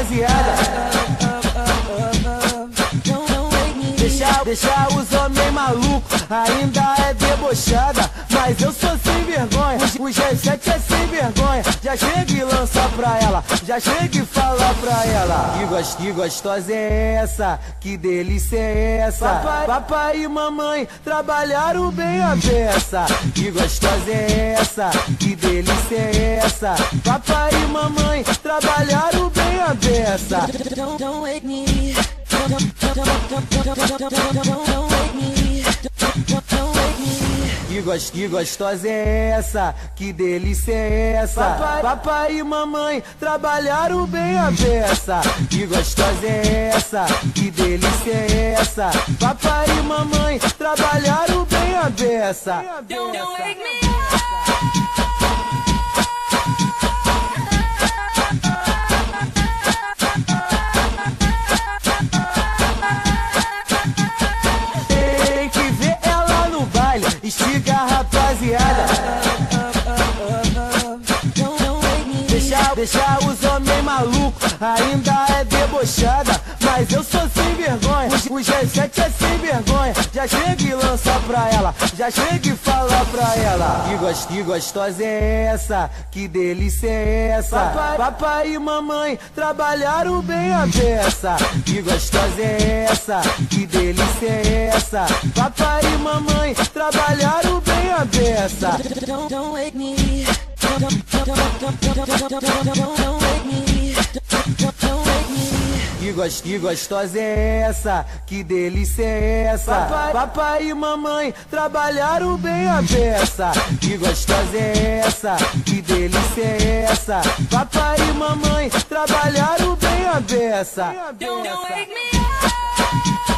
rapaziada. Deixa os homens malucos, ainda é debochada, mas eu sou sem vergonha, o G7 é sem vergonha. Já chega e lança pra ela, já chega e fala pra ela: que gostosa é essa, que delícia é essa. Papai e mamãe trabalharam bem a beça. Que gostosa é essa, que delícia é essa. Papai e mamãe trabalharam bem a beça. Don't wake me. Don't wake me. Don't wake me. Que gostosa é essa, que delícia é essa. Papai e mamãe trabalharam bem a beça. Que gostosa é essa, que delícia é essa. Papai e mamãe trabalharam bem a beça. Don't wake me. Estiga a rapaziada. Deixa os homens malucos, ainda é debochada, mas eu sou sem vergonha, o G7 é sem vergonha. Já chega e lança pra ela, já chega e fala pra ela: que gostosa é essa, que delícia é essa. Papai e mamãe trabalharam bem a beça. Que gostosa é essa, que delícia é essa. Papai e mamãe trabalharam bem a beça. Don't wake me. Don't wake me. Don't wake me. Que gostosa é essa, que delícia é essa. Papai e mamãe trabalharam bem a beça. Que gostosa é essa, que delícia é essa. Papai e mamãe trabalharam bem a beça. Don't wake me up.